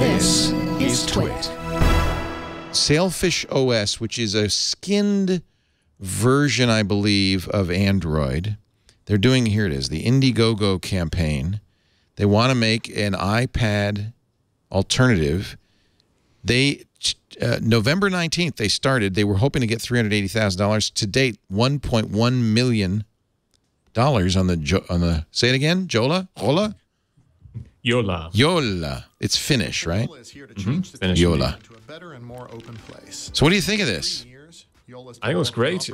This is TWiT. Sailfish OS, which is a skinned version, I believe, of Android. They're doing, here it is, the Indiegogo campaign. They want to make an iPad alternative. They November 19th they started. They were hoping to get $380,000. To date, $1.1 million on the say it again, Jolla? Jolla. Jolla. It's Finnish, right? Finnish. Jolla. So what do you think of this? I think it looks great.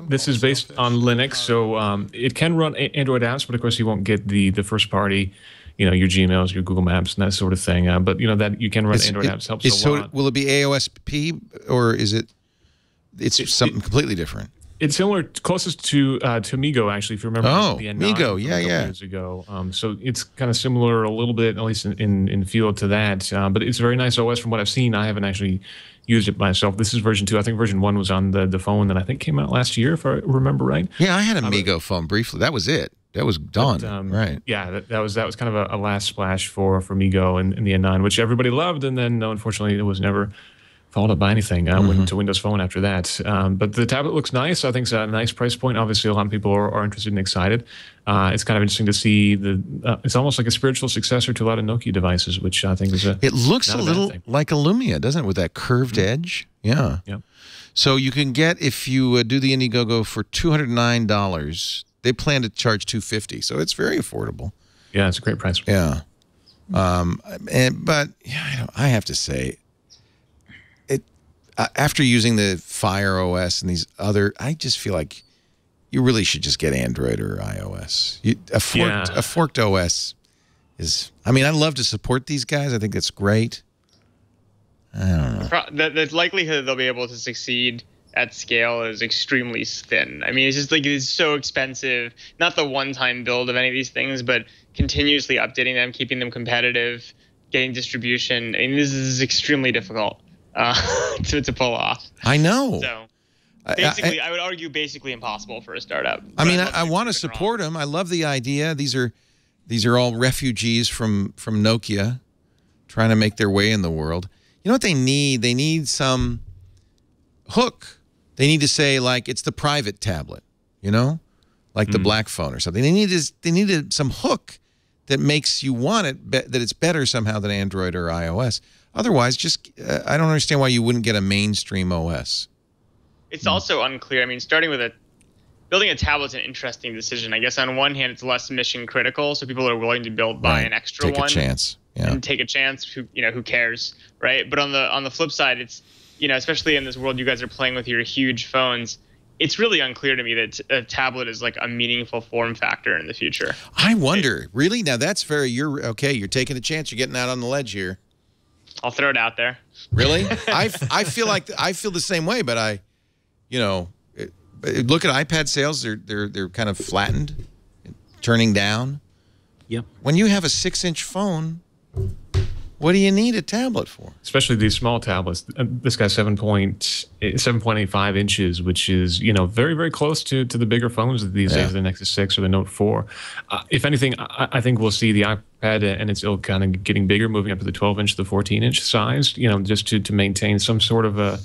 This is based on Linux, so it can run Android apps, but of course you won't get the first party, your Gmails, your Google Maps, and that sort of thing. But that you can run Android apps helps a lot. Will it be AOSP, or is it? It's something completely different. It's similar, closest to Migo, actually, if you remember. Oh, the N9 Migo, yeah. Years ago. So it's kind of similar a little bit, at least in feel to that. But it's a very nice OS from what I've seen. I haven't actually used it myself. This is version 2. I think version 1 was on the phone that I think came out last year, if I remember right. Yeah, I had a Migo phone briefly. That was it. That was done, right? Yeah, that was kind of a last splash for Migo and the N9, which everybody loved, and then unfortunately it was never followed up by anything. Went to Windows Phone after that. But the tablet looks nice. I think it's a nice price point. Obviously, a lot of people are interested and excited. It's kind of interesting to see it's almost like a spiritual successor to a lot of Nokia devices, which I think is It looks a little like a Lumia, doesn't it, with that curved edge? Yeah. Yeah. So you can get, if you do the Indiegogo for $209, they plan to charge $250, so it's very affordable. Yeah, it's a great price. Yeah. But I have to say, after using the Fire OS and these other, I just feel like you really should just get Android or iOS. A forked OS is, I mean, I'd love to support these guys. I think that's great. I don't know. The likelihood that they'll be able to succeed at scale is extremely thin. I mean, it's just like it's so expensive. Not the one-time build of any of these things, but continuously updating them, keeping them competitive, getting distribution. I mean, this is extremely difficult to pull off. I know. So basically, I would argue basically impossible for a startup. I mean, I want to support them. I love the idea. These are all refugees from Nokia trying to make their way in the world. You know what they need? They need some hook. They need to say, like, it's the private tablet, like the black phone or something. They needed some hook that makes you want it, that it's better somehow than Android or iOS. Otherwise, just I don't understand why you wouldn't get a mainstream OS. It's also unclear. I mean, building a tablet's an interesting decision. I guess on one hand, it's less mission critical, so people are willing to buy an extra one. Take a chance. Yeah. And take a chance. Who cares, right? But on the flip side, it's especially in this world you guys are playing with your huge phones, it's really unclear to me that a tablet is like a meaningful form factor in the future. I wonder, really? Now that's you're taking a chance. You're getting out on the ledge here. I'll throw it out there. Really? I feel the same way, but look at iPad sales. They're kind of flattened, turning down. Yep. When you have a 6-inch phone, what do you need a tablet for? Especially these small tablets. This guy's 7.85 inches, which is very, very close to the bigger phones these days, the Nexus 6 or the Note 4. If anything, I think we'll see the iPad and its ilk kind of getting bigger, moving up to the 12-inch, the 14-inch size. Just to maintain some sort of a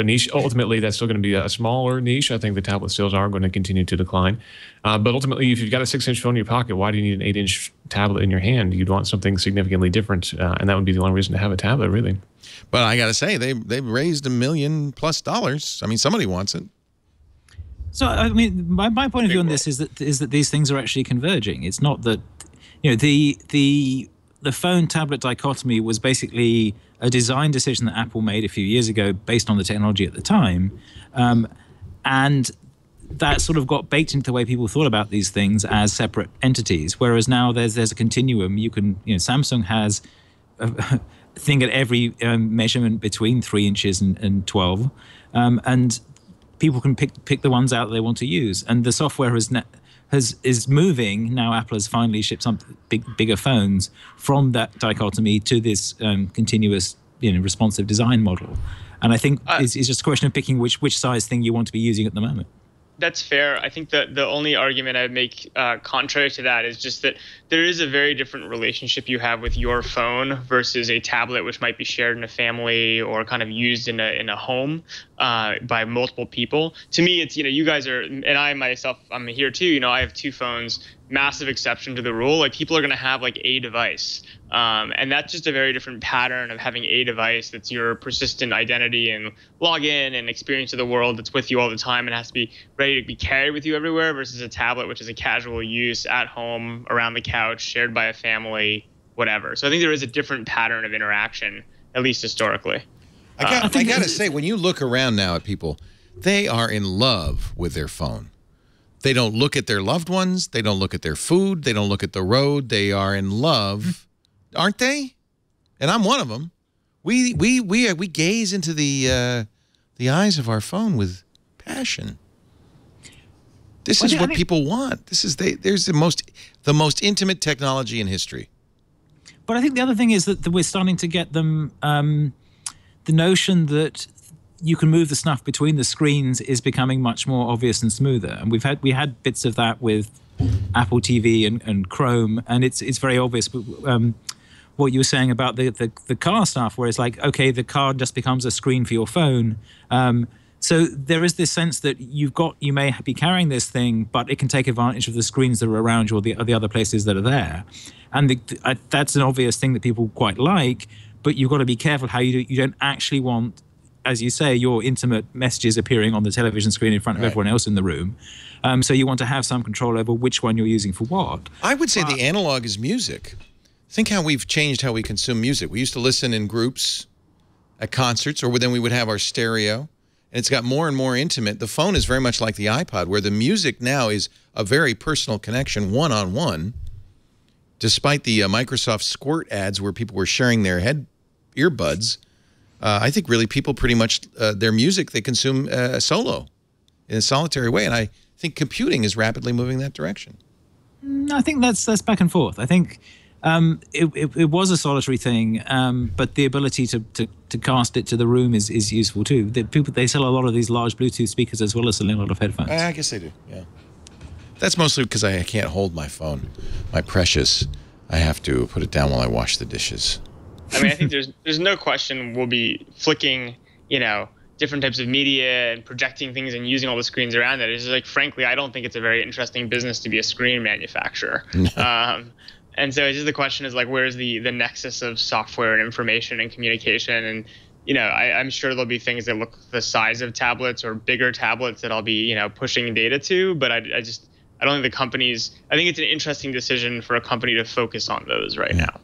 niche. Ultimately, that's still going to be a smaller niche. I think the tablet sales are going to continue to decline. But ultimately, if you've got a 6-inch phone in your pocket, why do you need an 8-inch tablet in your hand? You'd want something significantly different, and that would be the only reason to have a tablet, really. But I got to say, they've raised $1 million+ dollars. I mean, somebody wants it. So, I mean, my point of view on this is that these things are actually converging. It's not that, the phone-tablet dichotomy was basically a design decision that Apple made a few years ago based on the technology at the time. And that sort of got baked into the way people thought about these things as separate entities, whereas now there's a continuum. Samsung has a thing at every measurement between 3 inches and 12, and people can pick the ones out that they want to use. And the software is moving. Now Apple has finally shipped some bigger phones from that dichotomy to this continuous, responsive design model. And I think it's just a question of picking which size thing you want to be using at the moment. That's fair. I think that the only argument I'd make contrary to that is just that there is a very different relationship you have with your phone versus a tablet, which might be shared in a family or kind of used in a home by multiple people. To me, it's, you guys are, and I myself, I'm here too. I have 2 phones. Massive exception to the rule. Like, people are going to have like a device, and that's just a very different pattern of having a device that's your persistent identity and login and experience of the world that's with you all the time and has to be ready to be carried with you everywhere, versus a tablet, which is a casual use at home, around the couch, shared by a family, whatever. So I think there is a different pattern of interaction, at least historically. I got to say, when you look around now at people, they are in love with their phone. They don't look at their loved ones. They don't look at their food. They don't look at the road. They are in love, aren't they? And I'm one of them. We gaze into the eyes of our phone with passion. This is what people want. There's the most intimate technology in history. But I think the other thing is that we're starting to get them the notion that you can move the stuff between the screens is becoming much more obvious and smoother. And we had bits of that with Apple TV and Chrome, and it's very obvious. But what you were saying about the car stuff, where it's like, okay, the car just becomes a screen for your phone. So there is this sense that you may be carrying this thing, but it can take advantage of the screens that are around you or the other places that are there. And that's an obvious thing that people quite like, but you've got to be careful how you don't actually want, as you say, your intimate messages appearing on the television screen in front of everyone else in the room. So you want to have some control over which one you're using for what. I would say the analog is music. Think how we've changed how we consume music. We used to listen in groups at concerts, or then we would have our stereo, and it's got more and more intimate. The phone is very much like the iPod, where the music now is a very personal connection, one-on-one, despite the Microsoft Squirt ads where people were sharing their earbuds. I think really people pretty much, their music, they consume solo in a solitary way. And I think computing is rapidly moving that direction. I think that's back and forth. I think it was a solitary thing, but the ability to cast it to the room is useful too. They sell a lot of these large Bluetooth speakers as well as selling a lot of headphones. I guess they do, yeah. That's mostly because I can't hold my phone. My precious, I have to put it down while I wash the dishes. I mean, I think there's no question we'll be flicking, different types of media and projecting things and using all the screens around it. It's just like, frankly, I don't think it's a very interesting business to be a screen manufacturer. And so it's just the question is like, where's the nexus of software and information and communication? And, I'm sure there'll be things that look the size of tablets or bigger tablets that I'll be, pushing data to. But I don't think I think it's an interesting decision for a company to focus on those right now.